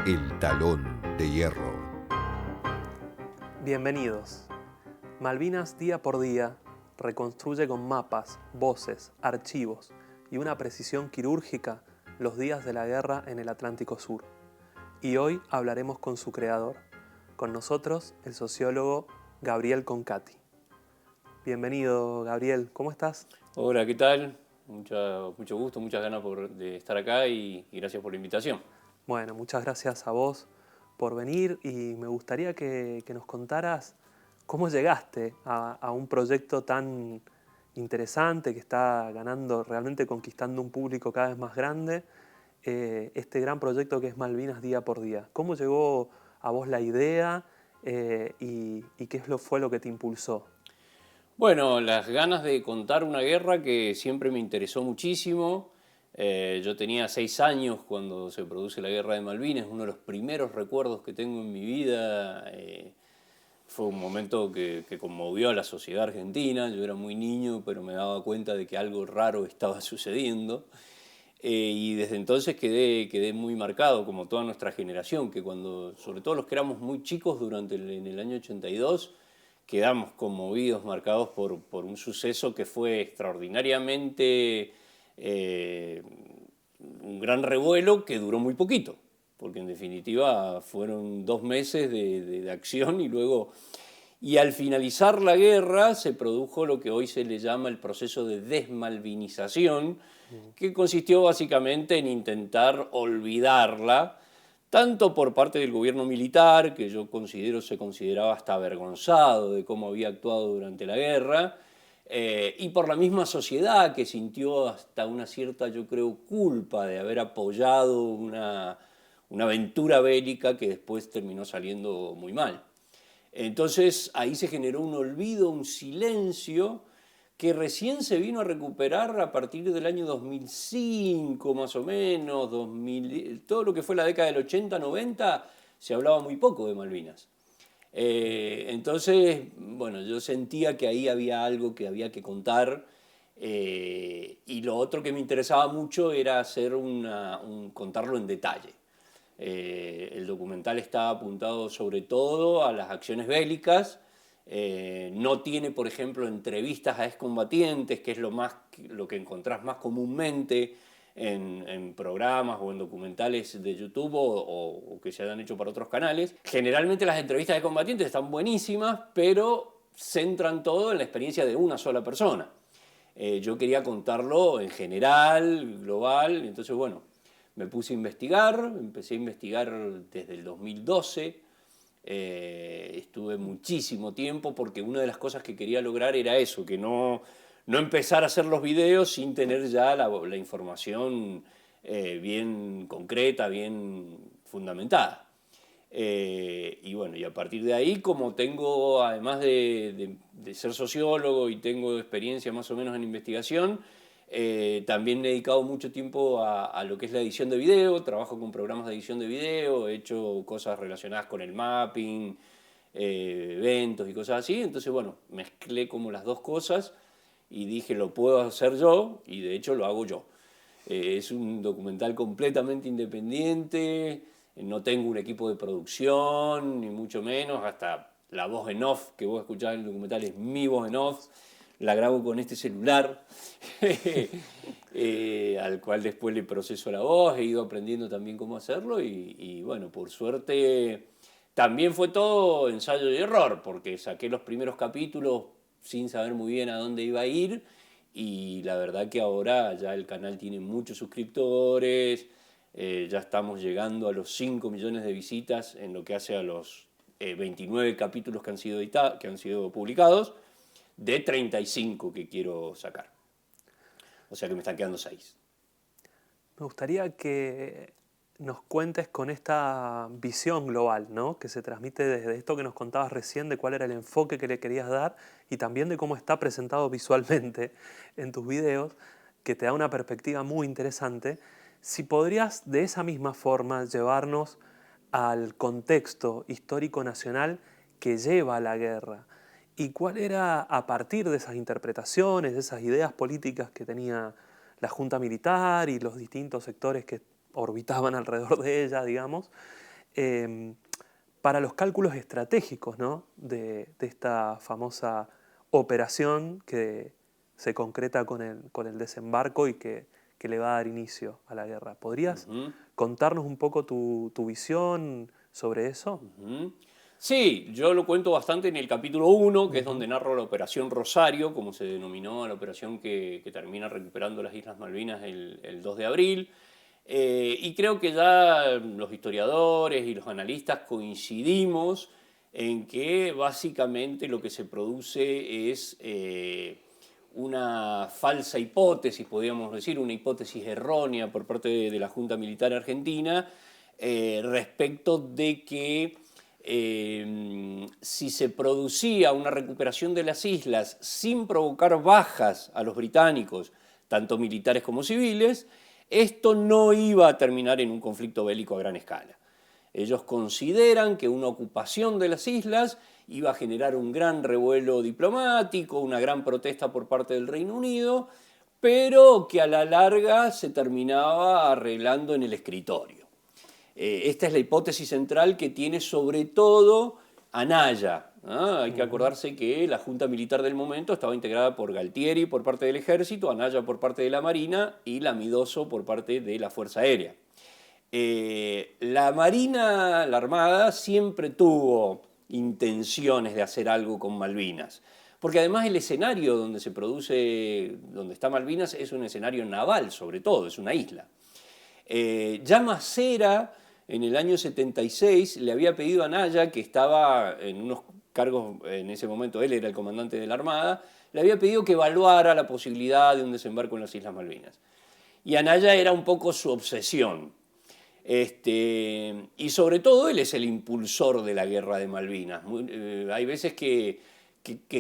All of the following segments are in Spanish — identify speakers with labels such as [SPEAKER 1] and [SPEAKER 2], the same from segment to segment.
[SPEAKER 1] El Talón de Hierro.
[SPEAKER 2] Bienvenidos. Malvinas día por día reconstruye con mapas, voces, archivos y una precisión quirúrgica los días de la guerra en el Atlántico Sur. Y hoy hablaremos con su creador. Con nosotros, el sociólogo Gabriel Concati. Bienvenido, Gabriel. ¿Cómo estás?
[SPEAKER 3] Hola, ¿qué tal? Mucho gusto, muchas ganas de estar acá y gracias por la invitación.
[SPEAKER 2] Bueno, muchas gracias a vos por venir y me gustaría que nos contaras cómo llegaste a un proyecto tan interesante que está ganando, realmente conquistando un público cada vez más grande, este gran proyecto que es Malvinas día por día. ¿Cómo llegó a vos la idea y qué fue lo que te impulsó?
[SPEAKER 3] Bueno, las ganas de contar una guerra que siempre me interesó muchísimo. Yo tenía 6 años cuando se produce la Guerra de Malvinas, uno de los primeros recuerdos que tengo en mi vida. Fue un momento que conmovió a la sociedad argentina. Yo era muy niño, pero me daba cuenta de que algo raro estaba sucediendo. Y desde entonces quedé muy marcado, como toda nuestra generación, que sobre todo los que éramos muy chicos en el año 82, quedamos conmovidos, marcados por un suceso que fue extraordinariamente un gran revuelo que duró muy poquito, porque en definitiva fueron 2 meses de acción y al finalizar la guerra se produjo lo que hoy se le llama el proceso de desmalvinización, que consistió básicamente en intentar olvidarla, tanto por parte del gobierno militar, que se consideraba hasta avergonzado de cómo había actuado durante la guerra, y por la misma sociedad, que sintió hasta una cierta, yo creo, culpa de haber apoyado una aventura bélica que después terminó saliendo muy mal. Entonces ahí se generó un olvido, un silencio, que recién se vino a recuperar a partir del año 2005, más o menos, todo lo que fue la década del 80-90, se hablaba muy poco de Malvinas. Entonces, bueno, yo sentía que ahí había algo que había que contar, y lo otro que me interesaba mucho era contarlo en detalle. El documental está apuntado sobre todo a las acciones bélicas. No tiene, por ejemplo, entrevistas a excombatientes, que es lo que encontrás más comúnmente en programas o en documentales de YouTube o que se hayan hecho para otros canales. Generalmente las entrevistas de combatientes están buenísimas, pero centran todo en la experiencia de una sola persona. Yo quería contarlo en general, global, entonces bueno, me puse a investigar, empecé a investigar desde el 2012. Estuve muchísimo tiempo porque una de las cosas que quería lograr era eso, que no empezar a hacer los videos sin tener ya la información bien concreta, bien fundamentada. Y bueno, y a partir de ahí, como tengo, además de ser sociólogo y tengo experiencia más o menos en investigación, también he dedicado mucho tiempo a lo que es la edición de video. Trabajo con programas de edición de video, he hecho cosas relacionadas con el mapping, eventos y cosas así. Entonces, bueno, mezclé como las dos cosas y dije, lo puedo hacer yo, y de hecho lo hago yo. Es un documental completamente independiente, no tengo un equipo de producción, ni mucho menos, hasta la voz en off que vos escuchás en el documental es mi voz en off. La grabo con este celular, al cual después le proceso la voz, he ido aprendiendo también cómo hacerlo y bueno, por suerte también fue todo ensayo y error, porque saqué los primeros capítulos sin saber muy bien a dónde iba a ir, y la verdad que ahora ya el canal tiene muchos suscriptores, ya estamos llegando a los 5 millones de visitas en lo que hace a los 29 capítulos que han sido publicados, de 35 que quiero sacar. O sea que me están quedando 6.
[SPEAKER 2] Me gustaría que nos cuentes con esta visión global, ¿no?, que se transmite desde esto que nos contabas recién, de cuál era el enfoque que le querías dar y también de cómo está presentado visualmente en tus videos, que te da una perspectiva muy interesante. Si podrías de esa misma forma llevarnos al contexto histórico nacional que lleva a la guerra y cuál era, a partir de esas interpretaciones, de esas ideas políticas que tenía la Junta Militar y los distintos sectores que orbitaban alrededor de ella, digamos, para los cálculos estratégicos, ¿no? de esta famosa operación que se concreta con el desembarco y que le va a dar inicio a la guerra. ¿Podrías contarnos un poco tu visión sobre eso?
[SPEAKER 3] Sí, yo lo cuento bastante en el capítulo 1, que es donde narro la Operación Rosario, como se denominó a la operación que termina recuperando las Islas Malvinas el 2 de abril. Y creo que ya los historiadores y los analistas coincidimos en que básicamente lo que se produce es una falsa hipótesis, podríamos decir, una hipótesis errónea por parte de la Junta Militar Argentina respecto de que si se producía una recuperación de las islas sin provocar bajas a los británicos, tanto militares como civiles, esto no iba a terminar en un conflicto bélico a gran escala. Ellos consideran que una ocupación de las islas iba a generar un gran revuelo diplomático, una gran protesta por parte del Reino Unido, pero que a la larga se terminaba arreglando en el escritorio. Esta es la hipótesis central que tiene sobre todo Anaya. Hay que acordarse que la Junta Militar del momento estaba integrada por Galtieri por parte del Ejército, Anaya por parte de la Marina y Lamidoso por parte de la Fuerza Aérea. La Marina, la Armada, siempre tuvo intenciones de hacer algo con Malvinas, porque además el escenario donde se produce, donde está Malvinas, es un escenario naval sobre todo, es una isla. Ya Macera, en el año 76, le había pedido a Anaya, que estaba en unos cargos, en ese momento él era el comandante de la Armada, le había pedido que evaluara la posibilidad de un desembarco en las Islas Malvinas. Y Anaya era un poco su obsesión. Y sobre todo él es el impulsor de la guerra de Malvinas. Hay veces que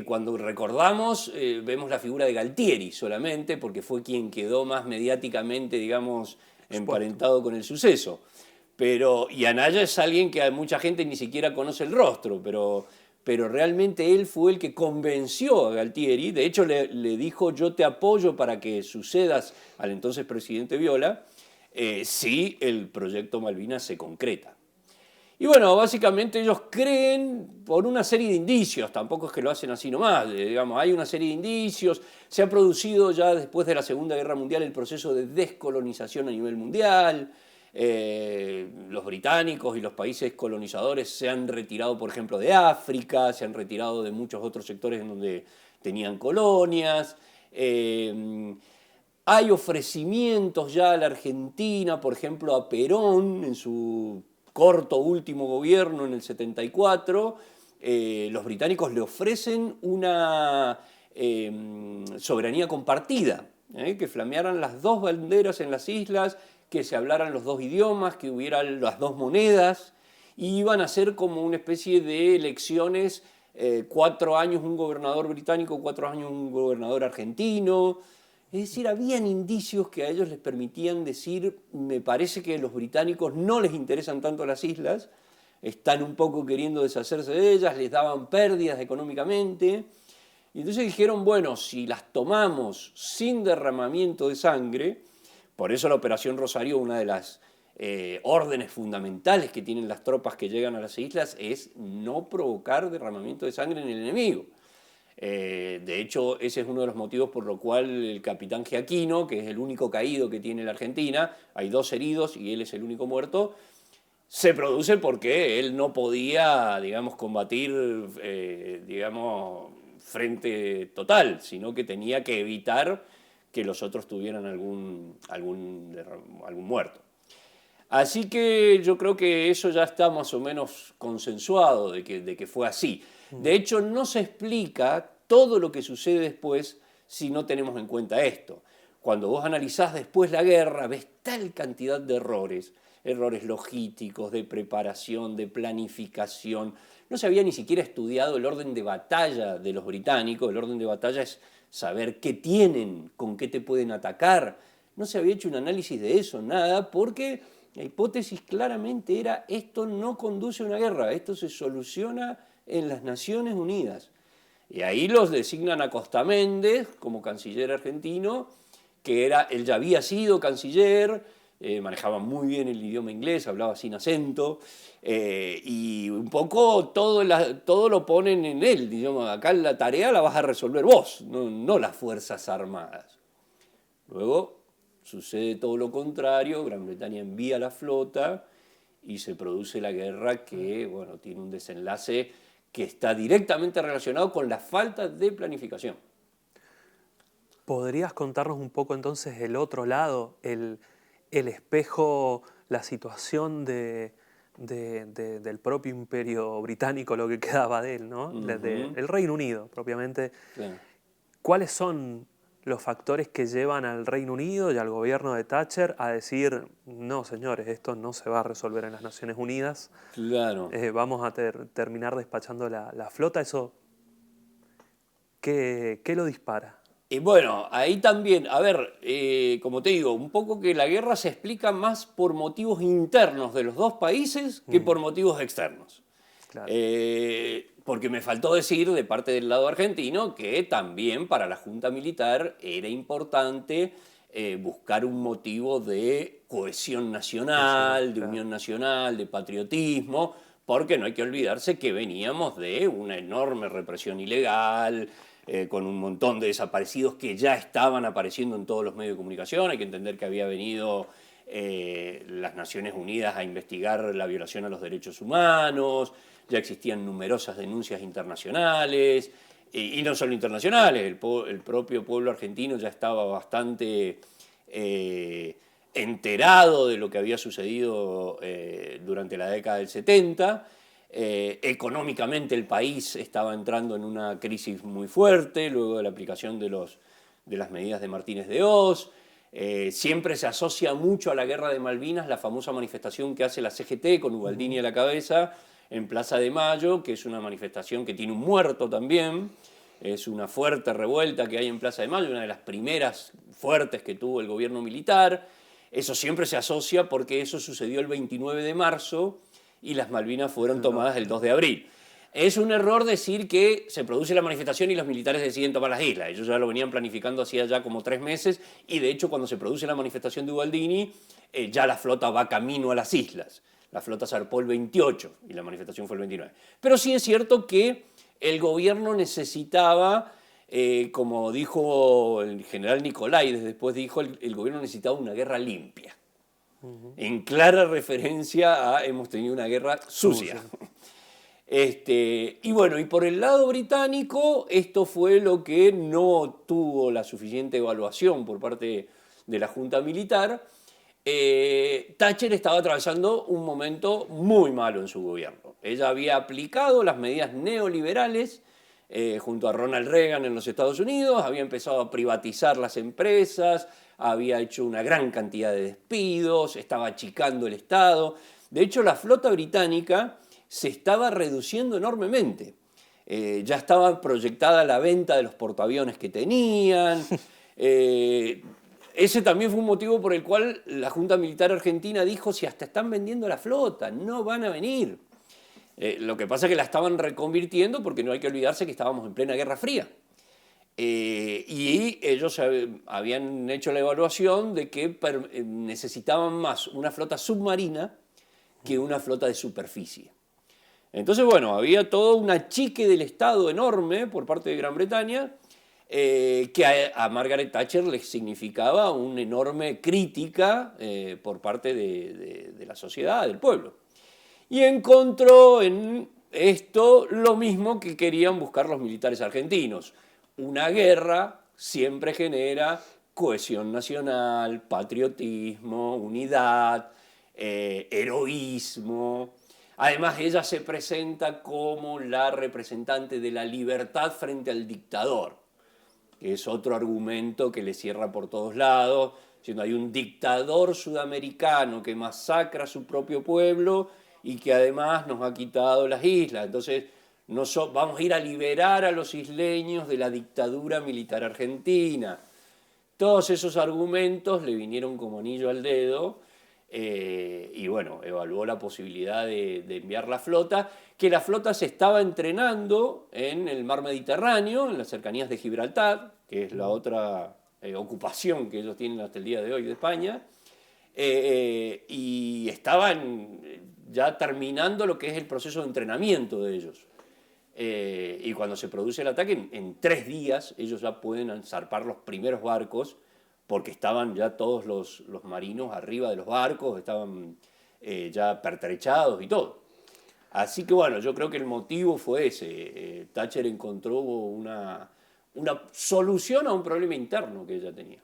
[SPEAKER 3] cuando recordamos vemos la figura de Galtieri solamente, porque fue quien quedó más mediáticamente, digamos, emparentado con el suceso. Y Anaya es alguien que a mucha gente ni siquiera conoce el rostro, pero realmente él fue el que convenció a Galtieri. De hecho le dijo: yo te apoyo para que sucedas al entonces presidente Viola, si el proyecto Malvinas se concreta. Y bueno, básicamente ellos creen por una serie de indicios, tampoco es que lo hacen así nomás, digamos, hay una serie de indicios, se ha producido ya después de la Segunda Guerra Mundial el proceso de descolonización a nivel mundial. Los británicos y los países colonizadores se han retirado, por ejemplo, de África, se han retirado de muchos otros sectores en donde tenían colonias. Hay ofrecimientos ya a la Argentina, por ejemplo, a Perón en su corto último gobierno en el 74. Los británicos le ofrecen una soberanía compartida, que flamearan las dos banderas en las islas, que se hablaran los dos idiomas, que hubiera las dos monedas, y iban a ser como una especie de elecciones, 4 años un gobernador británico, 4 años un gobernador argentino. Es decir, habían indicios que a ellos les permitían decir: me parece que a los británicos no les interesan tanto las islas, están un poco queriendo deshacerse de ellas, les daban pérdidas económicamente. Y entonces dijeron: bueno, si las tomamos sin derramamiento de sangre. Por eso la Operación Rosario, una de las órdenes fundamentales que tienen las tropas que llegan a las islas, es no provocar derramamiento de sangre en el enemigo. De hecho, ese es uno de los motivos por lo cual el capitán Giaquino, que es el único caído que tiene la Argentina, hay 2 heridos y él es el único muerto, se produce porque él no podía, digamos, combatir, digamos, frente total, sino que tenía que evitar que los otros tuvieran algún muerto. Así que yo creo que eso ya está más o menos consensuado de que fue así. De hecho, no se explica todo lo que sucede después si no tenemos en cuenta esto. Cuando vos analizás después la guerra, ves tal cantidad de errores logísticos, de preparación, de planificación. No se había ni siquiera estudiado el orden de batalla de los británicos. El orden de batalla es saber qué tienen, con qué te pueden atacar. No se había hecho un análisis de eso, nada, porque la hipótesis claramente era: esto no conduce a una guerra, esto se soluciona en las Naciones Unidas. Y ahí los designan a Costa Méndez como canciller argentino, él ya había sido canciller, manejaba muy bien el idioma inglés, hablaba sin acento, y un poco todo lo ponen en él, digamos, acá la tarea la vas a resolver vos, no las Fuerzas Armadas. Luego sucede todo lo contrario, Gran Bretaña envía la flota y se produce la guerra que, bueno, tiene un desenlace que está directamente relacionado con la falta de planificación.
[SPEAKER 2] ¿Podrías contarnos un poco entonces el otro lado, el espejo, la situación del propio imperio británico, lo que quedaba de él, ¿no? El Reino Unido, propiamente.
[SPEAKER 3] Claro.
[SPEAKER 2] ¿Cuáles son los factores que llevan al Reino Unido y al gobierno de Thatcher a decir, no señores, esto no se va a resolver en las Naciones Unidas,
[SPEAKER 3] Claro.
[SPEAKER 2] vamos a terminar despachando la flota? ¿Eso qué lo dispara?
[SPEAKER 3] Y bueno, ahí también, a ver, como te digo, un poco que la guerra se explica más por motivos internos de los dos países que por motivos externos.
[SPEAKER 2] Claro.
[SPEAKER 3] Porque me faltó decir de parte del lado argentino que también para la Junta Militar era importante buscar un motivo de cohesión nacional, de unión nacional, de patriotismo, porque no hay que olvidarse que veníamos de una enorme represión ilegal, con un montón de desaparecidos que ya estaban apareciendo en todos los medios de comunicación. Hay que entender que había venido las Naciones Unidas a investigar la violación a los derechos humanos, ya existían numerosas denuncias internacionales, y no solo internacionales, el propio pueblo argentino ya estaba bastante enterado de lo que había sucedido durante la década del 70. Económicamente el país estaba entrando en una crisis muy fuerte luego de la aplicación de las medidas de Martínez de Hoz. Siempre se asocia mucho a la guerra de Malvinas la famosa manifestación que hace la CGT con Ubaldini a la cabeza en Plaza de Mayo, que es una manifestación que tiene un muerto también. Es una fuerte revuelta que hay en Plaza de Mayo, una de las primeras fuertes que tuvo el gobierno militar. Eso siempre se asocia porque eso sucedió el 29 de marzo y las Malvinas fueron tomadas el 2 de abril. Es un error decir que se produce la manifestación y los militares deciden tomar las islas. Ellos ya lo venían planificando hacía ya como 3 meses y de hecho cuando se produce la manifestación de Ubaldini ya la flota va camino a las islas. La flota zarpó el 28 y la manifestación fue el 29. Pero sí es cierto que el gobierno necesitaba, como dijo el general Nicolaides, después dijo, el gobierno necesitaba una guerra limpia. En clara referencia a hemos tenido una guerra sucia. Y bueno, y por el lado británico, esto fue lo que no tuvo la suficiente evaluación por parte de la Junta Militar. Thatcher estaba atravesando un momento muy malo en su gobierno. Ella había aplicado las medidas neoliberales junto a Ronald Reagan en los Estados Unidos, había empezado a privatizar las empresas, había hecho una gran cantidad de despidos, estaba achicando el Estado. De hecho, la flota británica se estaba reduciendo enormemente. Ya estaba proyectada la venta de los portaaviones que tenían. Ese también fue un motivo por el cual la Junta Militar Argentina dijo, si hasta están vendiendo la flota, no van a venir. Lo que pasa es que la estaban reconvirtiendo porque no hay que olvidarse que estábamos en plena Guerra Fría. Y ellos habían hecho la evaluación de que necesitaban más una flota submarina que una flota de superficie. Entonces, bueno, había todo un achique del Estado enorme por parte de Gran Bretaña que a Margaret Thatcher le significaba una enorme crítica por parte de la sociedad, del pueblo. Y encontró en esto lo mismo que querían buscar los militares argentinos. Una guerra siempre genera cohesión nacional, patriotismo, unidad, heroísmo. Además, ella se presenta como la representante de la libertad frente al dictador, que es otro argumento que le cierra por todos lados, diciendo hay un dictador sudamericano que masacra a su propio pueblo y que además nos ha quitado las islas. Entonces, vamos a ir a liberar a los isleños de la dictadura militar argentina. Todos esos argumentos le vinieron como anillo al dedo y bueno, evaluó la posibilidad de enviar la flota, que la flota se estaba entrenando en el mar Mediterráneo, en las cercanías de Gibraltar, que es la otra ocupación que ellos tienen hasta el día de hoy de España. y estaban ya terminando lo que es el proceso de entrenamiento de ellos. Y cuando se produce el ataque, en 3 días ellos ya pueden zarpar los primeros barcos, porque estaban ya todos los marinos arriba de los barcos, estaban ya pertrechados y todo. Así que bueno, yo creo que el motivo fue ese. Thatcher encontró una solución a un problema interno que ella tenía.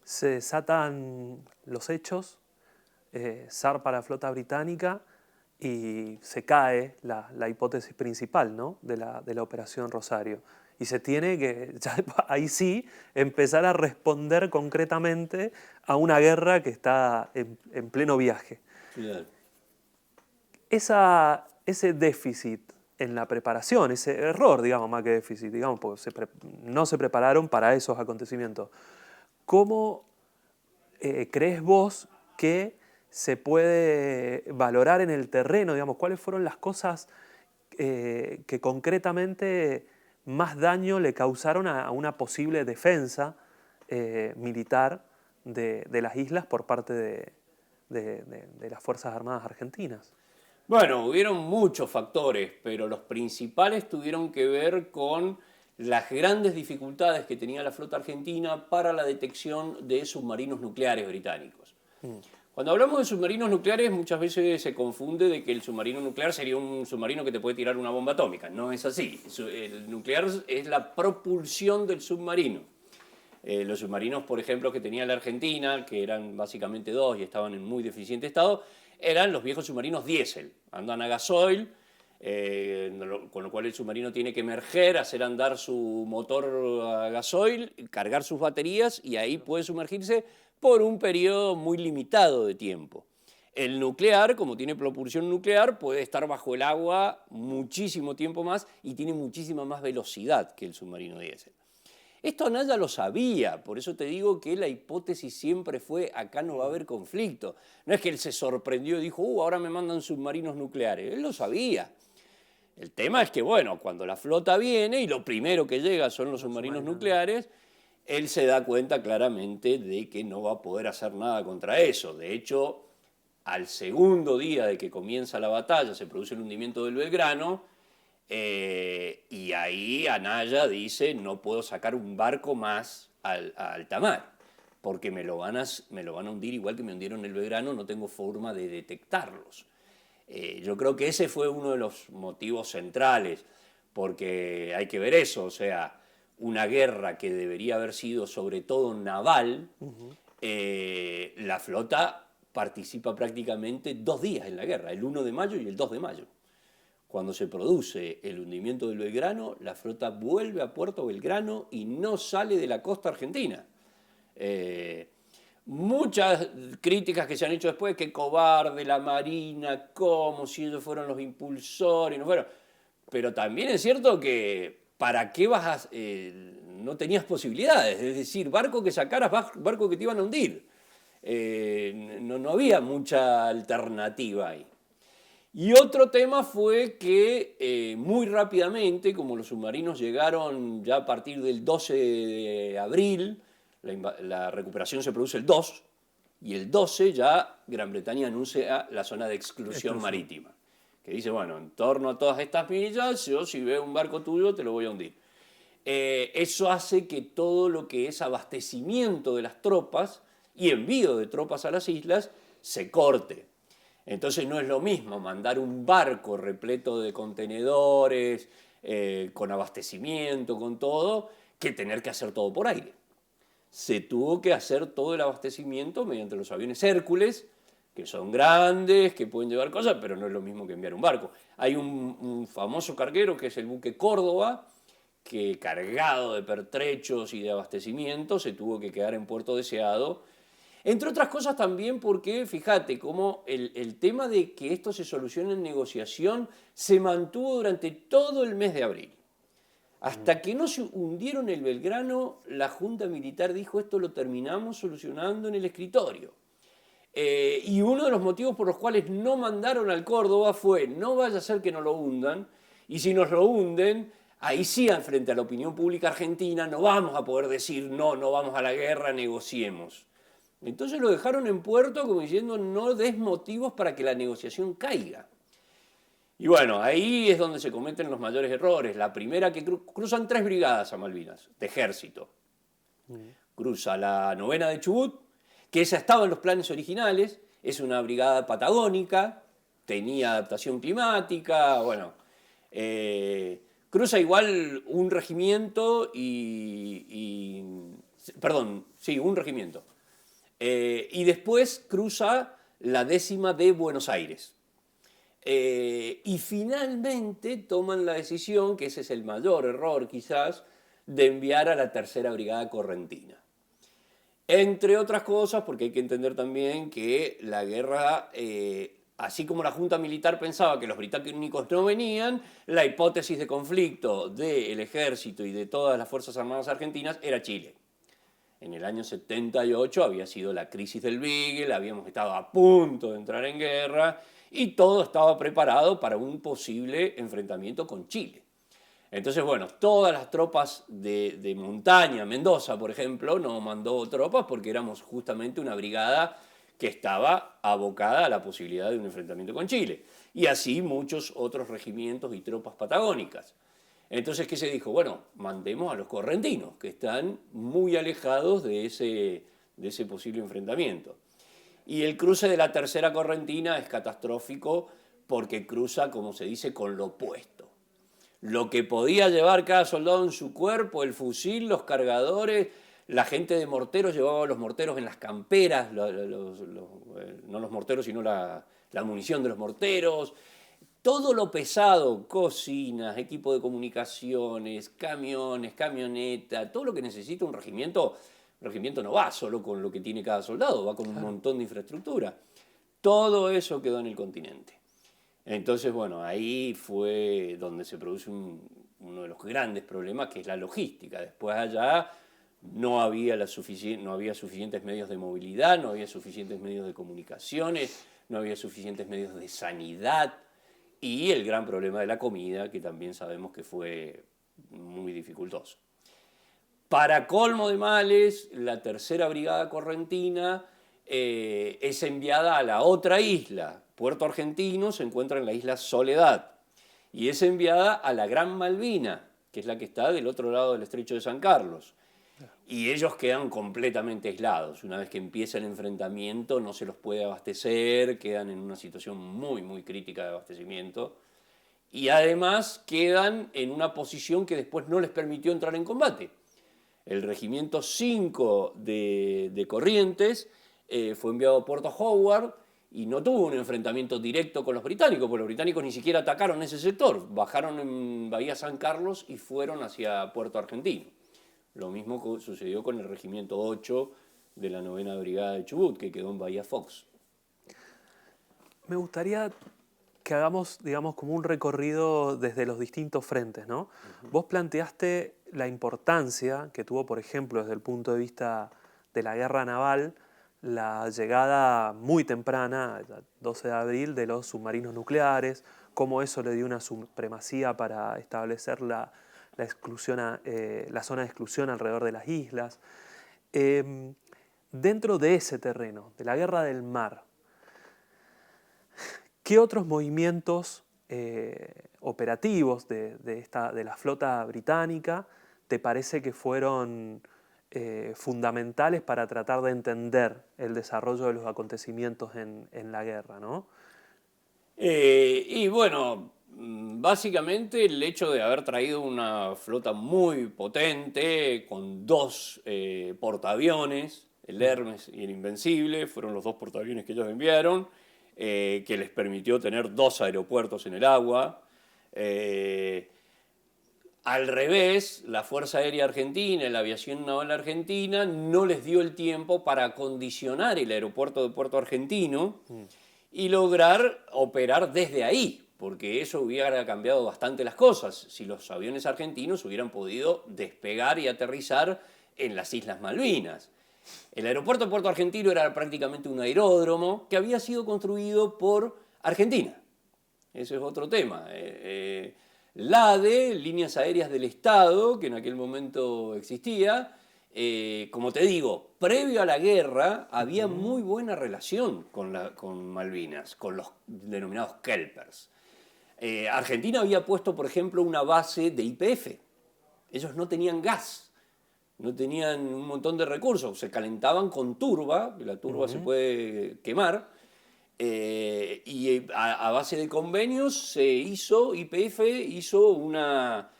[SPEAKER 2] Se desatan los hechos, zarpa la flota británica y se cae la hipótesis principal, ¿no?, de la Operación Rosario. Y se tiene que, ya, ahí sí, empezar a responder concretamente a una guerra que está en pleno viaje.
[SPEAKER 3] Claro.
[SPEAKER 2] Ese déficit en la preparación, ese error, digamos, más que déficit, digamos, porque no se prepararon para esos acontecimientos. ¿Cómo crees vos que se puede valorar en el terreno, digamos, cuáles fueron las cosas que concretamente más daño le causaron a una posible defensa militar de las islas por parte de las Fuerzas Armadas argentinas?
[SPEAKER 3] Bueno, hubieron muchos factores, pero los principales tuvieron que ver con las grandes dificultades que tenía la flota argentina para la detección de submarinos nucleares británicos. Cuando hablamos de submarinos nucleares, muchas veces se confunde de que el submarino nuclear sería un submarino que te puede tirar una bomba atómica. No es así. El nuclear es la propulsión del submarino. Los submarinos, por ejemplo, que tenía la Argentina, que eran básicamente 2 y estaban en muy deficiente estado, eran los viejos submarinos diésel. Andan a gasoil, con lo cual el submarino tiene que emerger, hacer andar su motor a gasoil, cargar sus baterías y ahí puede sumergirse por un periodo muy limitado de tiempo. El nuclear, como tiene propulsión nuclear, puede estar bajo el agua muchísimo tiempo más y tiene muchísima más velocidad que el submarino diésel. Esto Anaya lo sabía, por eso te digo que la hipótesis siempre fue: acá no va a haber conflicto. No es que él se sorprendió y dijo, ahora me mandan submarinos nucleares. Él lo sabía. El tema es que, bueno, cuando la flota viene y lo primero que llega son los submarinos nucleares, él se da cuenta claramente de que no va a poder hacer nada contra eso. De hecho, al segundo día de que comienza la batalla, se produce el hundimiento del Belgrano, y ahí Anaya dice: no puedo sacar un barco más a alta mar, porque me lo van a hundir igual que me hundieron el Belgrano, no tengo forma de detectarlos. Yo creo que ese fue uno de los motivos centrales, porque hay que ver eso, o sea, una guerra que debería haber sido sobre todo naval, la flota participa prácticamente 2 días en la guerra, el 1 de mayo y el 2 de mayo. Cuando se produce el hundimiento del Belgrano, la flota vuelve a Puerto Belgrano y no sale de la costa argentina. Muchas críticas que se han hecho después, que cobarde la Marina, como si ellos fueron los impulsores, no fueron. Pero también es cierto que ¿para qué vas no tenías posibilidades? Es decir, barco que sacaras, barco que te iban a hundir. No había mucha alternativa ahí. Y otro tema fue que muy rápidamente, como los submarinos llegaron ya a partir del 12 de abril, la recuperación se produce el 2, y el 12 ya Gran Bretaña anuncia la zona de exclusión marítima, que dice, bueno, en torno a todas estas millas, yo si veo un barco tuyo te lo voy a hundir. Eso hace que todo lo que es abastecimiento de las tropas y envío de tropas a las islas se corte. Entonces no es lo mismo mandar un barco repleto de contenedores, con abastecimiento, con todo, que tener que hacer todo por aire. Se tuvo que hacer todo el abastecimiento mediante los aviones Hércules, que son grandes, que pueden llevar cosas, pero no es lo mismo que enviar un barco. Hay un famoso carguero que es el buque Córdoba, que cargado de pertrechos y de abastecimiento se tuvo que quedar en Puerto Deseado. Entre otras cosas también porque, fíjate, cómo el tema de que esto se solucione en negociación se mantuvo durante todo el mes de abril. Hasta que no se hundieron el Belgrano, la Junta Militar dijo: esto lo terminamos solucionando en el escritorio. Y uno de los motivos por los cuales no mandaron al Córdoba fue: no vaya a ser que nos lo hundan, y si nos lo hunden, ahí sí, frente a la opinión pública argentina, no vamos a poder decir no vamos a la guerra, negociemos. Entonces lo dejaron en puerto como diciendo no des motivos para que la negociación caiga. Y bueno, ahí es donde se cometen los mayores errores. La primera que cruzan 3 brigadas a Malvinas, de ejército. Cruza la 9ª de Chubut, que esa estaba en los planes originales, es una brigada patagónica, tenía adaptación climática, bueno. Cruza igual un regimiento perdón, sí, un regimiento. Y después cruza la 10ª de Buenos Aires. Y finalmente toman la decisión, que ese es el mayor error quizás, de enviar a la 3ª Brigada Correntina. Entre otras cosas, porque hay que entender también que la guerra, así como la Junta Militar pensaba que los británicos no venían, la hipótesis de conflicto del ejército y de todas las Fuerzas Armadas argentinas era Chile. En el año 78 había sido la crisis del Beagle, habíamos estado a punto de entrar en guerra y todo estaba preparado para un posible enfrentamiento con Chile. Entonces, bueno, todas las tropas de montaña, Mendoza, por ejemplo, no mandó tropas porque éramos justamente una brigada que estaba abocada a la posibilidad de un enfrentamiento con Chile. Y así muchos otros regimientos y tropas patagónicas. Entonces, ¿qué se dijo? Bueno, mandemos a los correntinos, que están muy alejados de ese posible enfrentamiento. Y el cruce de la 3ª Correntina es catastrófico porque cruza, como se dice, con lo opuesto. Lo que podía llevar cada soldado en su cuerpo, el fusil, los cargadores, la gente de morteros llevaba los morteros en las camperas, no los morteros, sino la munición de los morteros. Todo lo pesado, cocinas, equipo de comunicaciones, camiones, camioneta, todo lo que necesita un regimiento no va solo con lo que tiene cada soldado, va con un montón de infraestructura. Todo eso quedó en el continente. Entonces, bueno, ahí fue donde se produce uno de los grandes problemas, que es la logística. Después allá no había suficientes medios de movilidad, no había suficientes medios de comunicaciones, no había suficientes medios de sanidad y el gran problema de la comida, que también sabemos que fue muy dificultoso. Para colmo de males, la 3ª Brigada Correntina es enviada a la otra isla. Puerto Argentino se encuentra en la isla Soledad y es enviada a la Gran Malvina, que es la que está del otro lado del Estrecho de San Carlos. Y ellos quedan completamente aislados. Una vez que empieza el enfrentamiento no se los puede abastecer, quedan en una situación muy, muy crítica de abastecimiento. Y además quedan en una posición que después no les permitió entrar en combate. El Regimiento 5 de Corrientes fue enviado a Puerto Howard y no tuvo un enfrentamiento directo con los británicos, porque los británicos ni siquiera atacaron ese sector. Bajaron en Bahía San Carlos y fueron hacia Puerto Argentino. Lo mismo sucedió con el Regimiento 8 de la 9ª Brigada de Chubut, que quedó en Bahía Fox.
[SPEAKER 2] Me gustaría que hagamos, digamos, como un recorrido desde los distintos frentes, ¿no? Vos planteaste la importancia que tuvo, por ejemplo, desde el punto de vista de la guerra naval, la llegada muy temprana, el 12 de abril, de los submarinos nucleares, cómo eso le dio una supremacía para establecer la zona de exclusión alrededor de las islas. Dentro de ese terreno, de la guerra del mar, ¿qué otros movimientos operativos de la flota británica te parece que fueron fundamentales para tratar de entender el desarrollo de los acontecimientos en la guerra, ¿no?
[SPEAKER 3] Y bueno, básicamente el hecho de haber traído una flota muy potente, con 2 portaaviones, el Hermes y el Invencible, fueron los 2 portaaviones que ellos enviaron, que les permitió tener 2 aeropuertos en el agua. Al revés, la Fuerza Aérea Argentina y la Aviación Naval Argentina no les dio el tiempo para acondicionar el aeropuerto de Puerto Argentino y lograr operar desde ahí, porque eso hubiera cambiado bastante las cosas si los aviones argentinos hubieran podido despegar y aterrizar en las Islas Malvinas. El aeropuerto de Puerto Argentino era prácticamente un aeródromo que había sido construido por Argentina. Ese es otro tema. LADE, Líneas Aéreas del Estado, que en aquel momento existía, como te digo, previo a la guerra había muy buena relación con Malvinas, con los denominados kelpers. Argentina había puesto, por ejemplo, una base de YPF. Ellos no tenían gas, no tenían un montón de recursos, se calentaban con turba, que la turba se puede quemar, y a base de convenios YPF hizo una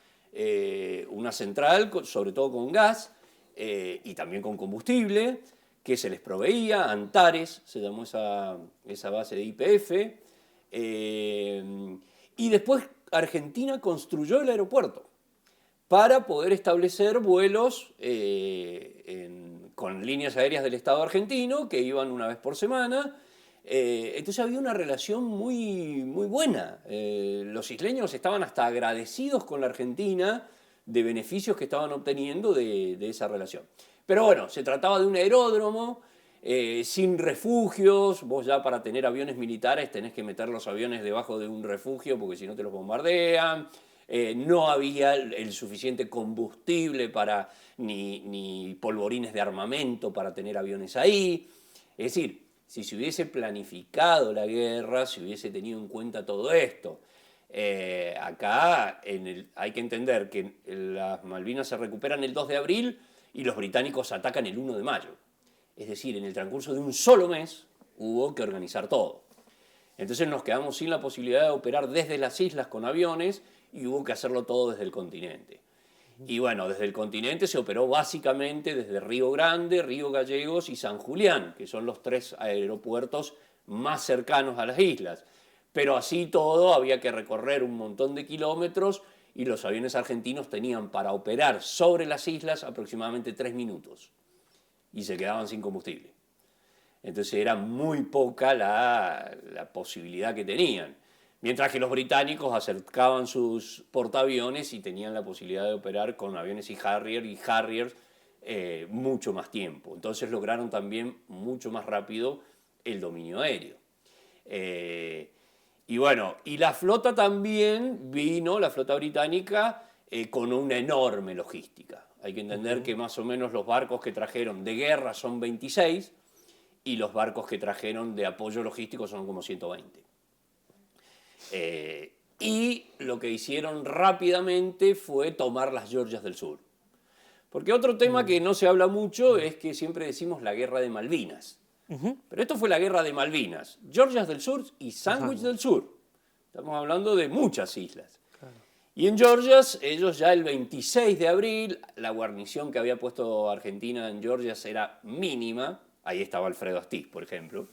[SPEAKER 3] central, sobre todo con gas, y también con combustible, que se les proveía. Antares se llamó esa base de YPF. Y después Argentina construyó el aeropuerto para poder establecer vuelos con líneas aéreas del Estado argentino que iban una vez por semana. Entonces había una relación muy, muy buena. Los isleños estaban hasta agradecidos con la Argentina de beneficios que estaban obteniendo de esa relación. Pero bueno, se trataba de un aeródromo sin refugios. Vos ya para tener aviones militares tenés que meter los aviones debajo de un refugio porque si no te los bombardean. No había el suficiente combustible ni polvorines de armamento para tener aviones ahí. Es decir, si se hubiese planificado la guerra, si hubiese tenido en cuenta todo esto. Acá hay que entender que las Malvinas se recuperan el 2 de abril y los británicos atacan el 1 de mayo. Es decir, en el transcurso de un solo mes hubo que organizar todo. Entonces nos quedamos sin la posibilidad de operar desde las islas con aviones y hubo que hacerlo todo desde el continente. Y bueno, desde el continente se operó básicamente desde Río Grande, Río Gallegos y San Julián, que son los 3 aeropuertos más cercanos a las islas. Pero así todo había que recorrer un montón de kilómetros y los aviones argentinos tenían para operar sobre las islas aproximadamente 3 minutos y se quedaban sin combustible. Entonces era muy poca la posibilidad que tenían. Mientras que los británicos acercaban sus portaaviones y tenían la posibilidad de operar con aviones y Harriers mucho más tiempo. Entonces lograron también mucho más rápido el dominio aéreo. Y bueno, y la flota también vino, la flota británica, con una enorme logística. Hay que entender que más o menos los barcos que trajeron de guerra son 26 y los barcos que trajeron de apoyo logístico son como 120. Y lo que hicieron rápidamente fue tomar las Georgias del Sur. Porque otro tema que no se habla mucho es que siempre decimos la guerra de Malvinas. Pero esto fue la guerra de Malvinas, Georgias del Sur y Sandwich del Sur. Estamos hablando de muchas islas. Claro. Y en Georgias, ellos ya el 26 de abril, la guarnición que había puesto Argentina en Georgias era mínima. Ahí estaba Alfredo Astiz, por ejemplo,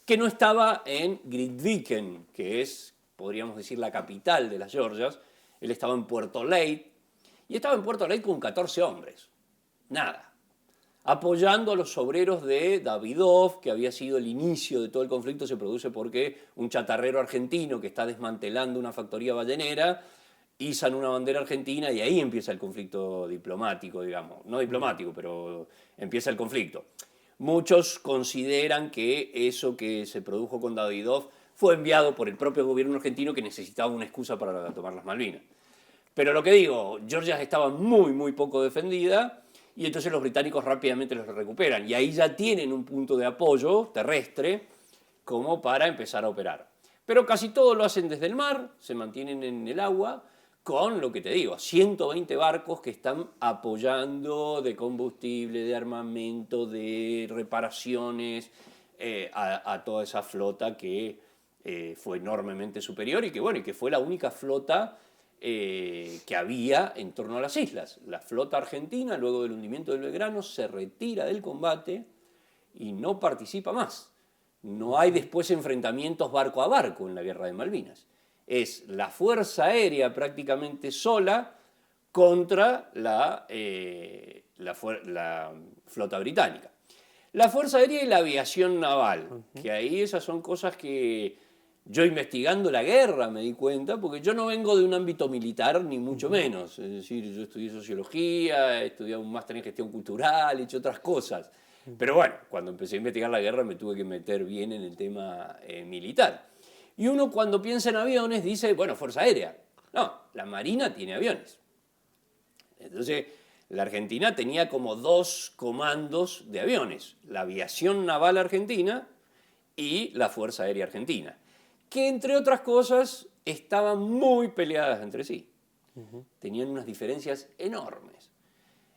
[SPEAKER 3] que no estaba en Grytviken, que es, podríamos decir, la capital de las Georgias. Él estaba en Puerto Leyte, y estaba en Puerto Leyte con 14 hombres. Nada. Apoyando a los obreros de Davidov, que había sido el inicio de todo el conflicto, se produce porque un chatarrero argentino que está desmantelando una factoría ballenera izan una bandera argentina y ahí empieza el conflicto diplomático, digamos. No diplomático, pero empieza el conflicto. Muchos consideran que eso que se produjo con Davidov fue enviado por el propio gobierno argentino que necesitaba una excusa para tomar las Malvinas. Pero lo que digo, Georgia estaba muy, muy poco defendida. Y entonces los británicos rápidamente los recuperan. Y ahí ya tienen un punto de apoyo terrestre como para empezar a operar. Pero casi todo lo hacen desde el mar, se mantienen en el agua, con lo que te digo, 120 barcos que están apoyando de combustible, de armamento, de reparaciones a toda esa flota que fue enormemente superior y que fue la única flota que había en torno a las islas. La flota argentina, luego del hundimiento del Belgrano, se retira del combate y no participa más. No hay después enfrentamientos barco a barco en la guerra de Malvinas. Es la Fuerza Aérea prácticamente sola contra la flota británica. La Fuerza Aérea y la aviación naval, que ahí esas son cosas que yo investigando la guerra me di cuenta, porque yo no vengo de un ámbito militar, ni mucho menos. Es decir, yo estudié sociología, he estudiado un máster en gestión cultural, he hecho otras cosas. Pero bueno, cuando empecé a investigar la guerra me tuve que meter bien en el tema militar. Y uno cuando piensa en aviones dice, bueno, Fuerza Aérea. No, la Marina tiene aviones. Entonces, La Argentina tenía como dos comandos de aviones, la Aviación Naval Argentina y la Fuerza Aérea Argentina, que entre otras cosas estaban muy peleadas entre sí. Tenían unas diferencias enormes.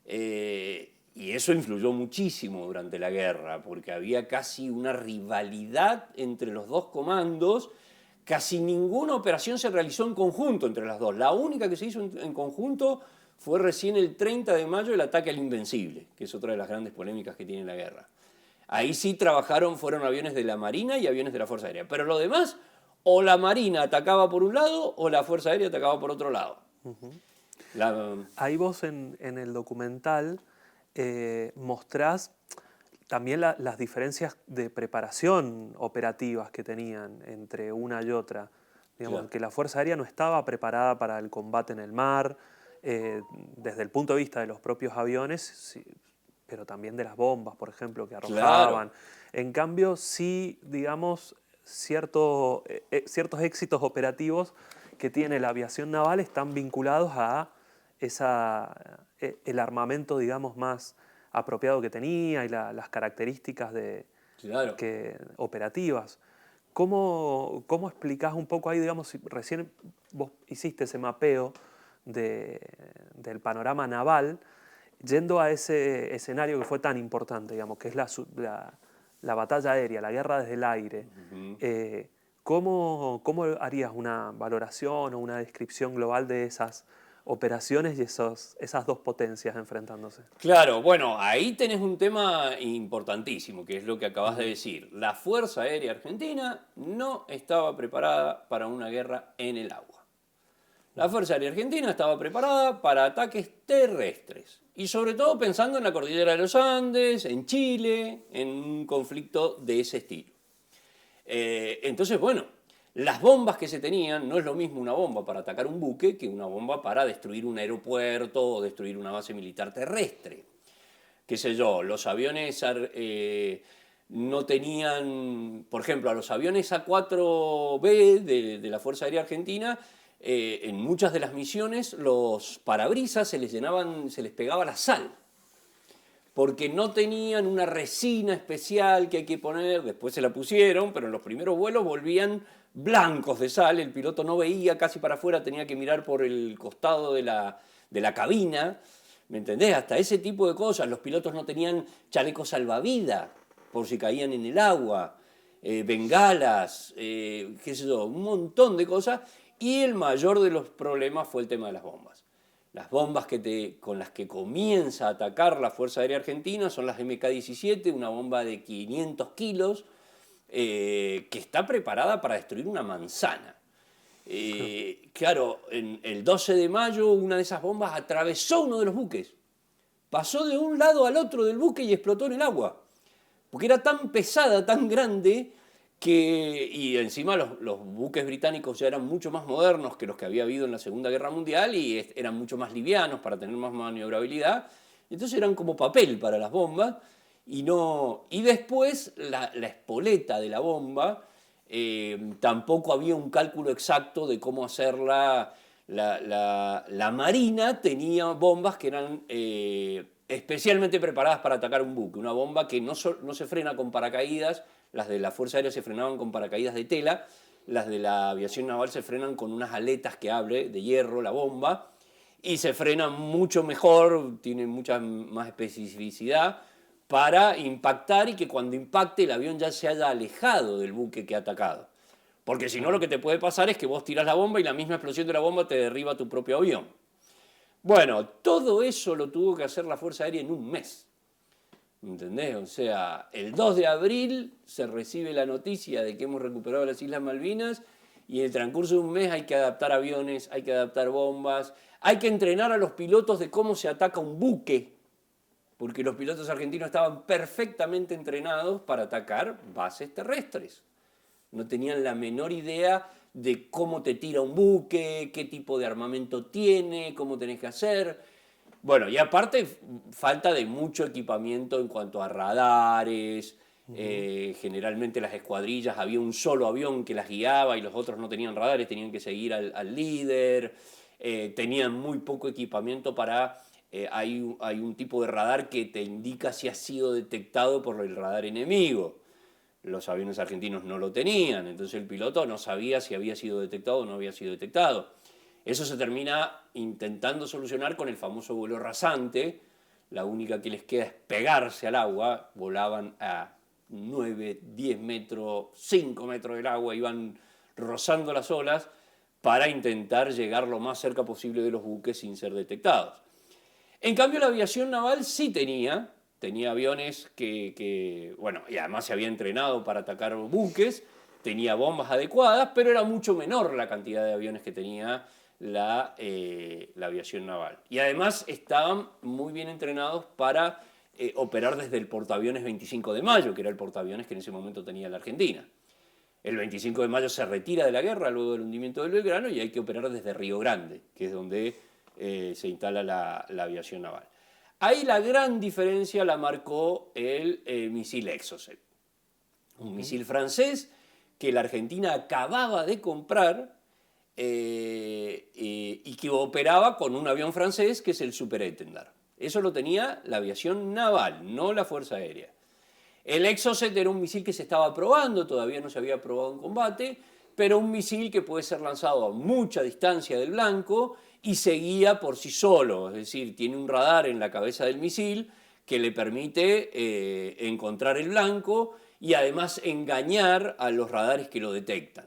[SPEAKER 3] Y eso influyó muchísimo durante la guerra, porque había casi una rivalidad entre los dos comandos. Casi ninguna operación se realizó en conjunto entre las dos. La única que se hizo en conjunto fue recién el 30 de mayo el ataque al Invencible, que es otra de las grandes polémicas que tiene la guerra. Ahí sí trabajaron, fueron aviones de la Marina y aviones de la Fuerza Aérea. Pero lo demás, o la Marina atacaba por un lado o la Fuerza Aérea atacaba por otro lado.
[SPEAKER 2] Ahí vos en el documental mostrás también las diferencias de preparación operativas que tenían entre una y otra. Digamos,
[SPEAKER 3] Claro.
[SPEAKER 2] que la Fuerza Aérea no estaba preparada para el combate en el mar, desde el punto de vista de los propios aviones, sí, pero también de las bombas, por ejemplo, que arrojaban.
[SPEAKER 3] Claro.
[SPEAKER 2] En cambio, sí, digamos, ciertos éxitos operativos que tiene la aviación naval están vinculados a el armamento, digamos, más apropiado que tenía y las características
[SPEAKER 3] Claro.
[SPEAKER 2] operativas. ¿Cómo explicás un poco ahí, digamos, si recién vos hiciste ese mapeo del panorama naval, yendo a ese escenario que fue tan importante, digamos, que es la batalla aérea, la guerra desde el aire? ¿Cómo harías una valoración o una descripción global de esas operaciones y esas dos potencias enfrentándose?
[SPEAKER 3] Claro, bueno, ahí tenés un tema importantísimo, que es lo que acabas de decir. La Fuerza Aérea Argentina no estaba preparada para una guerra en el agua. La Fuerza Aérea Argentina estaba preparada para ataques terrestres. Y sobre todo pensando en la cordillera de los Andes, en Chile, en un conflicto de ese estilo. Entonces, bueno, las bombas que se tenían, no es lo mismo una bomba para atacar un buque que una bomba para destruir un aeropuerto o destruir una base militar terrestre. Qué sé yo, los aviones no tenían, por ejemplo, a los aviones A4B de la Fuerza Aérea Argentina, en muchas de las misiones los parabrisas se les pegaba la sal, porque no tenían una resina especial que hay que poner, después se la pusieron, pero en los primeros vuelos volvían blancos de sal, el piloto no veía casi para afuera, tenía que mirar por el costado de la cabina, ¿me entendés? Hasta ese tipo de cosas, los pilotos no tenían chalecos salvavidas por si caían en el agua, bengalas, qué sé yo, un montón de cosas, y el mayor de los problemas fue el tema de las bombas. Las bombas con las que comienza a atacar la Fuerza Aérea Argentina son las MK-17, una bomba de 500 kilos que está preparada para destruir una manzana. Claro, el 12 de mayo una de esas bombas atravesó uno de los buques. Pasó de un lado al otro del buque y explotó en el agua. Porque era tan pesada, tan grande, y encima los buques británicos ya eran mucho más modernos que los que había habido en la Segunda Guerra Mundial y eran mucho más livianos para tener más maniobrabilidad. Entonces eran como papel para las bombas. Y después la espoleta de la bomba, tampoco había un cálculo exacto de cómo hacerla. La Marina tenía bombas que eran especialmente preparadas para atacar un buque. Una bomba que no se frena con paracaídas. Las de la Fuerza Aérea se frenaban con paracaídas de tela, las de la aviación naval se frenan con unas aletas que abre de hierro la bomba y se frenan mucho mejor, tienen mucha más especificidad para impactar y que cuando impacte el avión ya se haya alejado del buque que ha atacado. Porque si no, lo que te puede pasar es que vos tirás la bomba y la misma explosión de la bomba te derriba tu propio avión. Bueno, todo eso lo tuvo que hacer la Fuerza Aérea en un mes. ¿Entendés? O sea, el 2 de abril se recibe la noticia de que hemos recuperado las Islas Malvinas y en el transcurso de un mes hay que adaptar aviones, hay que adaptar bombas, hay que entrenar a los pilotos de cómo se ataca un buque, porque los pilotos argentinos estaban perfectamente entrenados para atacar bases terrestres. No tenían la menor idea de cómo te tira un buque, qué tipo de armamento tiene, cómo tenés que hacer. Bueno, y aparte falta de mucho equipamiento en cuanto a radares, generalmente las escuadrillas había un solo avión que las guiaba y los otros no tenían radares, tenían que seguir al líder, tenían muy poco equipamiento para hay un tipo de radar que te indica si ha sido detectado por el radar enemigo. Los aviones argentinos no lo tenían, entonces el piloto no sabía si había sido detectado o no había sido detectado. Eso se termina intentando solucionar con el famoso vuelo rasante. La única que les queda es pegarse al agua. Volaban a 9, 10 metros, 5 metros del agua, iban rozando las olas para intentar llegar lo más cerca posible de los buques sin ser detectados. En cambio, la aviación naval sí tenía aviones bueno, y además se había entrenado para atacar buques, tenía bombas adecuadas, pero era mucho menor la cantidad de aviones que tenía la aviación naval. Y además estaban muy bien entrenados para operar desde el portaaviones 25 de Mayo, que era el portaaviones que en ese momento tenía la Argentina. El 25 de mayo se retira de la guerra luego del hundimiento del Belgrano y hay que operar desde Río Grande, que es donde se instala la aviación naval. Ahí la gran diferencia la marcó el misil Exocet, un misil francés que la Argentina acababa de comprar y que operaba con un avión francés que es el Superétendard. Eso lo tenía la aviación naval, no la Fuerza Aérea. El Exocet era un misil que se estaba probando, todavía no se había probado en combate, pero un misil que puede ser lanzado a mucha distancia del blanco y se guía por sí solo, es decir, tiene un radar en la cabeza del misil que le permite encontrar el blanco y además engañar a los radares que lo detectan.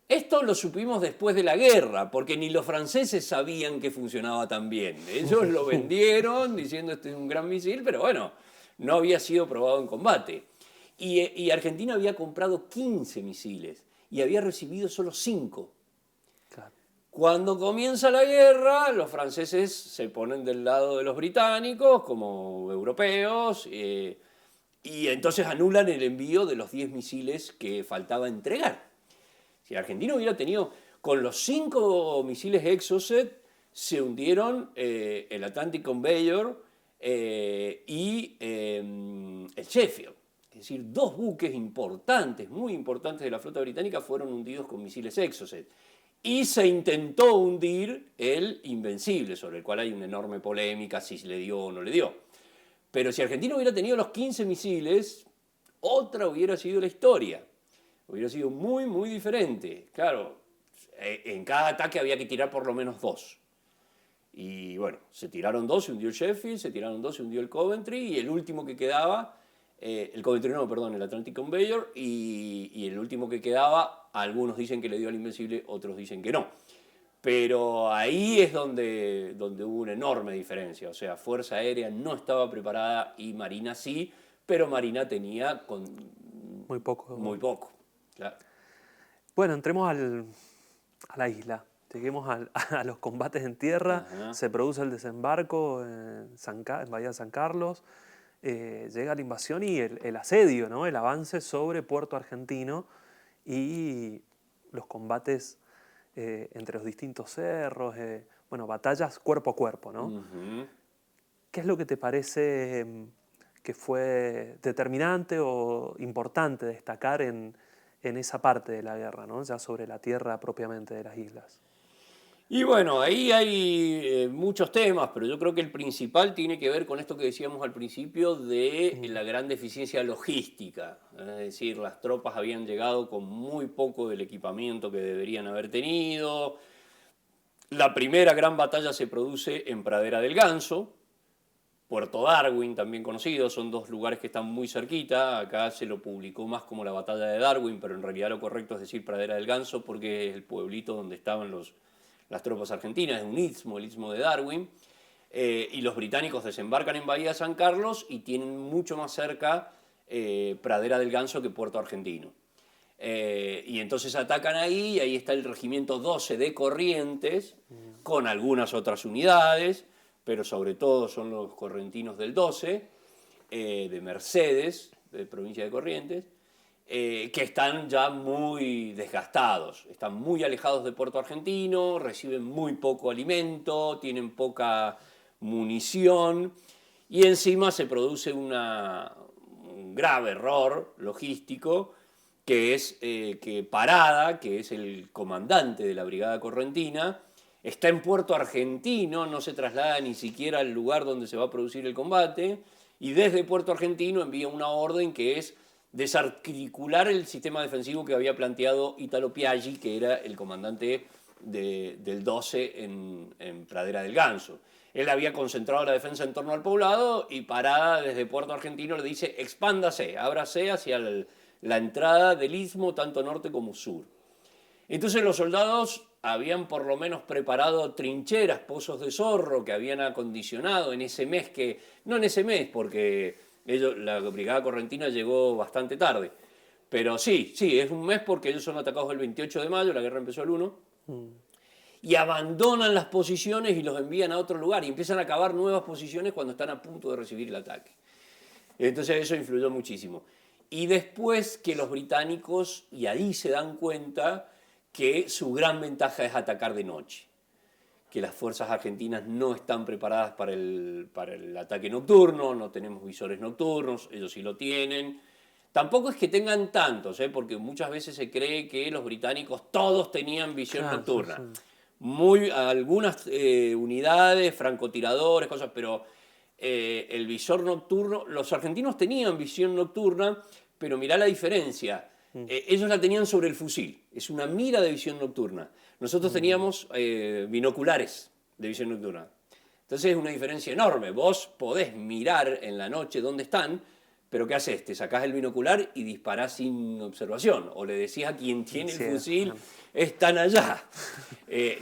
[SPEAKER 3] Esto lo supimos después de la guerra, porque ni los franceses sabían que funcionaba tan bien. Ellos lo vendieron diciendo este es un gran misil, pero bueno, no había sido probado en combate. Y Argentina había comprado 15 misiles y había recibido solo 5.
[SPEAKER 2] Claro.
[SPEAKER 3] Cuando comienza la guerra, los franceses se ponen del lado de los británicos como europeos y entonces anulan el envío de los 10 misiles que faltaba entregar. Si Argentina hubiera tenido, con los 5 misiles Exocet, se hundieron el Atlantic Conveyor y el Sheffield. Es decir, 2 buques importantes, muy importantes de la flota británica fueron hundidos con misiles Exocet. Y se intentó hundir el Invencible, sobre el cual hay una enorme polémica si le dio o no le dio. Pero si Argentina hubiera tenido los 15 misiles, otra hubiera sido la historia. Hubiera sido muy, muy diferente. Claro, en cada ataque había que tirar por lo menos 2. Y bueno, se tiraron 2, se hundió el Sheffield, se tiraron 2, se hundió el Coventry, y el último que quedaba, el Coventry no, perdón, el Atlantic Conveyor, y el último que quedaba, algunos dicen que le dio al Invencible, otros dicen que no. Pero ahí es donde hubo una enorme diferencia. O sea, Fuerza Aérea no estaba preparada y Marina sí, pero Marina tenía
[SPEAKER 2] Muy poco.
[SPEAKER 3] muy poco. Claro.
[SPEAKER 2] Bueno, entremos a la isla. Lleguemos a los combates en tierra.
[SPEAKER 3] Ajá.
[SPEAKER 2] Se produce el desembarco en Bahía de San Carlos. Llega la invasión y el asedio, ¿no? El avance sobre Puerto Argentino y los combates entre los distintos cerros. Bueno, batallas cuerpo a cuerpo, ¿no?
[SPEAKER 3] Uh-huh.
[SPEAKER 2] ¿Qué es lo que te parece que fue determinante o importante destacar en esa parte de la guerra, ¿no? Ya sobre la tierra propiamente de las islas?
[SPEAKER 3] Y bueno, ahí hay muchos temas, pero yo creo que el principal tiene que ver con esto que decíamos al principio de la gran deficiencia logística. Es decir, las tropas habían llegado con muy poco del equipamiento que deberían haber tenido. La primera gran batalla se produce en Pradera del Ganso, Puerto Darwin, también conocido, son 2 lugares que están muy cerquita. Acá se lo publicó más como la batalla de Darwin, pero en realidad lo correcto es decir Pradera del Ganso porque es el pueblito donde estaban las tropas argentinas, es un istmo, el istmo de Darwin. Y los británicos desembarcan en Bahía de San Carlos y tienen mucho más cerca Pradera del Ganso que Puerto Argentino. Y entonces atacan ahí y ahí está el regimiento 12 de Corrientes con algunas otras unidades, pero sobre todo son los correntinos del 12, de Mercedes, de provincia de Corrientes, que están ya muy desgastados, están muy alejados de Puerto Argentino, reciben muy poco alimento, tienen poca munición y encima se produce un grave error logístico que es que Parada, que es el comandante de la Brigada Correntina, está en Puerto Argentino, no se traslada ni siquiera al lugar donde se va a producir el combate, y desde Puerto Argentino envía una orden que es desarticular el sistema defensivo que había planteado Italo Piaggi, que era el comandante del 12 en Pradera del Ganso. Él había concentrado la defensa en torno al poblado y parada desde Puerto Argentino le dice expándase, ábrase hacia la entrada del istmo, tanto norte como sur. Entonces los soldados habían por lo menos preparado trincheras, pozos de zorro que habían acondicionado en ese mes no en ese mes porque la brigada correntina llegó bastante tarde, pero sí, es un mes porque ellos son atacados el 28 de mayo, la guerra empezó el 1, y abandonan las posiciones y los envían a otro lugar y empiezan a cavar nuevas posiciones cuando están a punto de recibir el ataque. Entonces eso influyó muchísimo. Y después que los británicos, y ahí se dan cuenta que su gran ventaja es atacar de noche, que las fuerzas argentinas no están preparadas para el ataque nocturno, no tenemos visores nocturnos, ellos sí lo tienen. Tampoco es que tengan tantos, porque muchas veces se cree que los británicos todos tenían visión nocturna. Sí. Algunas unidades, francotiradores, cosas, pero el visor nocturno, los argentinos tenían visión nocturna, pero mirá la diferencia. Ellos la tenían sobre el fusil, es una mira de visión nocturna. Nosotros teníamos binoculares de visión nocturna. Entonces es una diferencia enorme. Vos podés mirar en la noche dónde están, pero ¿qué haces? Te sacás el binocular y disparás sin observación. O le decís a quien tiene el fusil, están allá.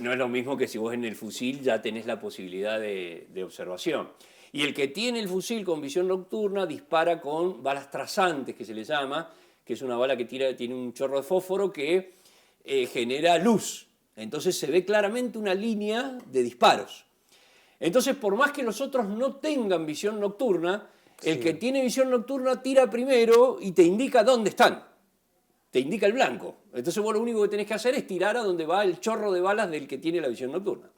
[SPEAKER 3] No es lo mismo que si vos en el fusil ya tenés la posibilidad de observación. Y el que tiene el fusil con visión nocturna dispara con balas trazantes, que se le llama, que es una bala que tiene un chorro de fósforo que genera luz. Entonces se ve claramente una línea de disparos. Entonces, por más que los otros no tengan visión nocturna, el que tiene visión nocturna tira primero y te indica dónde están. Te indica el blanco. Entonces vos lo único que tenés que hacer es tirar a donde va el chorro de balas del que tiene la visión nocturna.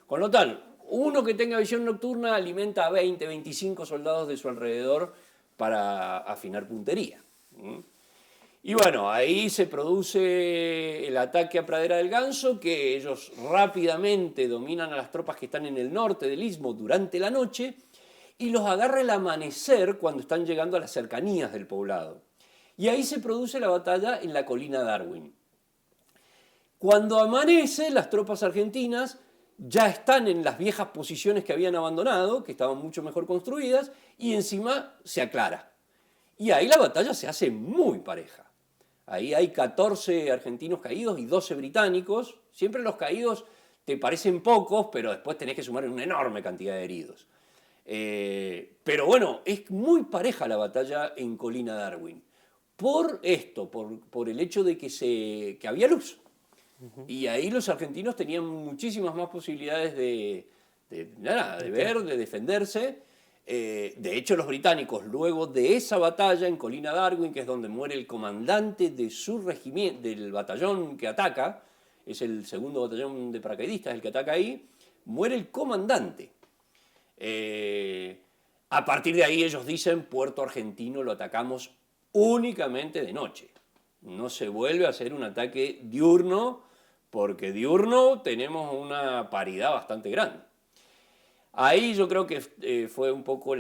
[SPEAKER 3] Con lo tal, uno que tenga visión nocturna alimenta a 20, 25 soldados de su alrededor para afinar puntería. Y bueno, ahí se produce el ataque a Pradera del Ganso, que ellos rápidamente dominan a las tropas que están en el norte del istmo durante la noche y los agarra el amanecer cuando están llegando a las cercanías del poblado. Y ahí se produce la batalla en la colina Darwin. Cuando amanece, las tropas argentinas ya están en las viejas posiciones que habían abandonado, que estaban mucho mejor construidas, y encima se aclara. Y ahí la batalla se hace muy pareja. Ahí hay 14 argentinos caídos y 12 británicos. Siempre los caídos te parecen pocos, pero después tenés que sumar una enorme cantidad de heridos. Pero bueno, es muy pareja la batalla en Colina Darwin. Por esto, por el hecho de que había luz. Y ahí los argentinos tenían muchísimas más posibilidades de ver, de defenderse. De hecho, los británicos, luego de esa batalla en Colina Darwin, que es donde muere el comandante de su regimiento, del batallón que ataca, es el segundo batallón de paracaidistas el que ataca ahí, muere el comandante. A partir de ahí ellos dicen, Puerto Argentino lo atacamos únicamente de noche. No se vuelve a hacer un ataque diurno, porque diurno tenemos una paridad bastante grande. Ahí yo creo que fue un poco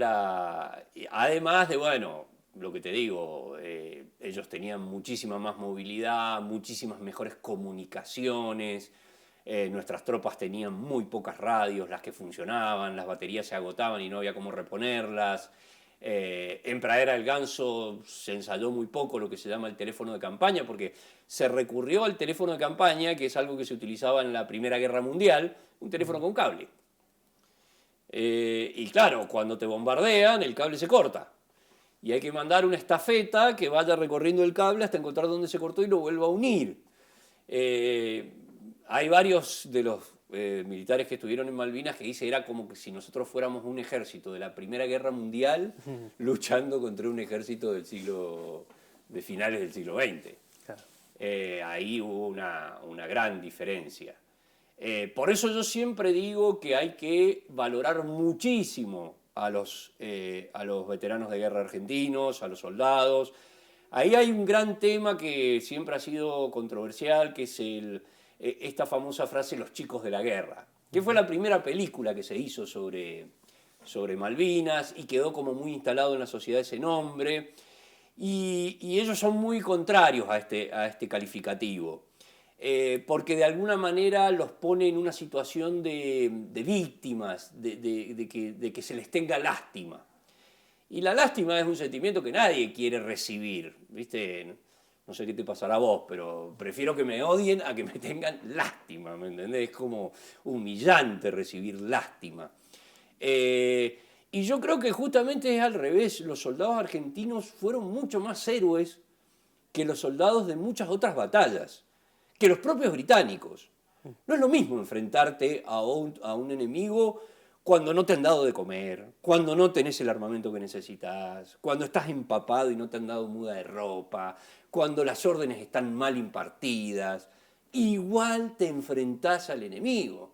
[SPEAKER 3] además de, bueno, lo que te digo, ellos tenían muchísima más movilidad, muchísimas mejores comunicaciones, nuestras tropas tenían muy pocas radios, las que funcionaban, las baterías se agotaban y no había cómo reponerlas. En Pradera del Ganso se ensayó muy poco lo que se llama el teléfono de campaña, porque se recurrió al teléfono de campaña, que es algo que se utilizaba en la Primera Guerra Mundial, un teléfono con cable. Y claro, cuando te bombardean, el cable se corta. Y hay que mandar una estafeta que vaya recorriendo el cable hasta encontrar dónde se cortó y lo vuelva a unir. Hay varios de los militares que estuvieron en Malvinas que dicen era como que si nosotros fuéramos un ejército de la Primera Guerra Mundial luchando contra un ejército de finales del siglo XX. Claro. Ahí hubo una gran diferencia. Por eso yo siempre digo que hay que valorar muchísimo a los veteranos de guerra argentinos, a los soldados. Ahí hay un gran tema que siempre ha sido controversial, que es esta famosa frase Los chicos de la guerra, que fue la primera película que se hizo sobre Malvinas y quedó como muy instalado en la sociedad ese nombre. Y ellos son muy contrarios a este calificativo, porque de alguna manera los pone en una situación de víctimas, de que se les tenga lástima. Y la lástima es un sentimiento que nadie quiere recibir, ¿viste? No sé qué te pasará a vos, pero prefiero que me odien a que me tengan lástima, ¿me entendés? Es como humillante recibir lástima. Y yo creo que justamente es al revés. Los soldados argentinos fueron mucho más héroes que los soldados de muchas otras batallas, que los propios británicos. No es lo mismo enfrentarte a un enemigo cuando no te han dado de comer, cuando no tenés el armamento que necesitas, cuando estás empapado y no te han dado muda de ropa, cuando las órdenes están mal impartidas. Igual te enfrentás al enemigo.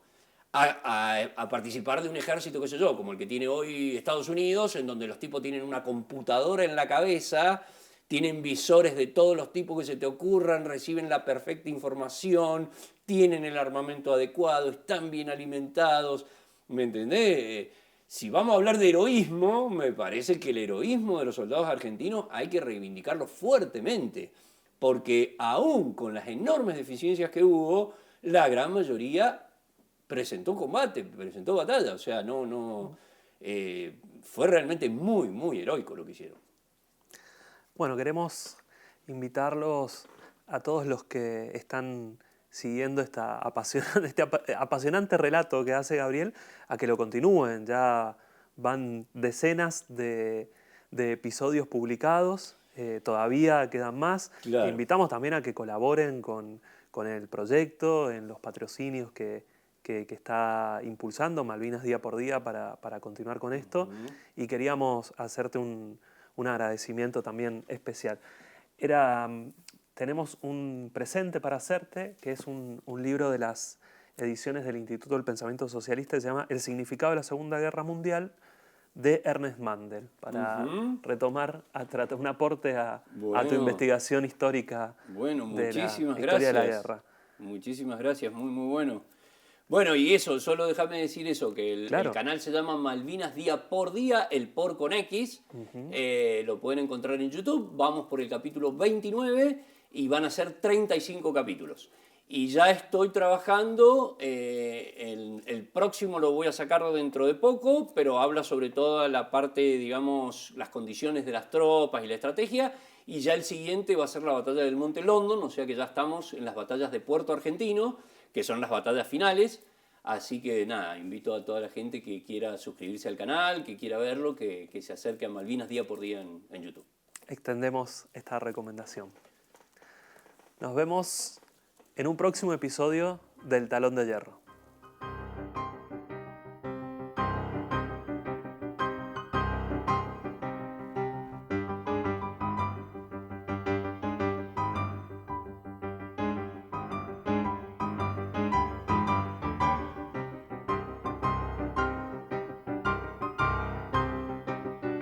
[SPEAKER 3] A participar de un ejército, qué sé yo, como el que tiene hoy Estados Unidos, en donde los tipos tienen una computadora en la cabeza, tienen visores de todos los tipos que se te ocurran, reciben la perfecta información, tienen el armamento adecuado, están bien alimentados, ¿me entendés? Si vamos a hablar de heroísmo, me parece que el heroísmo de los soldados argentinos hay que reivindicarlo fuertemente, porque aún con las enormes deficiencias que hubo, la gran mayoría presentó combate, presentó batalla, o sea, fue realmente muy, muy heroico lo que hicieron.
[SPEAKER 2] Bueno, queremos invitarlos a todos los que están siguiendo este apasionante relato que hace Gabriel, a que lo continúen. Ya van decenas de episodios publicados, todavía quedan más.
[SPEAKER 3] Claro.
[SPEAKER 2] Invitamos también a que colaboren con el proyecto, en los patrocinios que está impulsando Malvinas Día por Día para continuar con esto. Y queríamos hacerte un agradecimiento también especial. Tenemos un presente para hacerte, que es un libro de las ediciones del Instituto del Pensamiento Socialista, que se llama El significado de la Segunda Guerra Mundial, de Ernest Mandel, para retomar, un aporte a tu investigación histórica de la historia de la guerra.
[SPEAKER 3] Muchísimas gracias, muy, muy bueno. Bueno, y eso, solo déjame decir eso, que el canal se llama Malvinas Día por Día, el por con X. Lo pueden encontrar en YouTube. Vamos por el capítulo 29 y van a ser 35 capítulos. Y ya estoy trabajando, el próximo lo voy a sacar dentro de poco, pero habla sobre toda la parte, digamos, las condiciones de las tropas y la estrategia. Y ya el siguiente va a ser la batalla del Monte London, o sea que ya estamos en las batallas de Puerto Argentino, que son las batallas finales. Así que nada, invito a toda la gente que quiera suscribirse al canal, que quiera verlo, que se acerque a Malvinas Día por Día en YouTube.
[SPEAKER 2] Extendemos esta recomendación. Nos vemos en un próximo episodio del Talón de Hierro.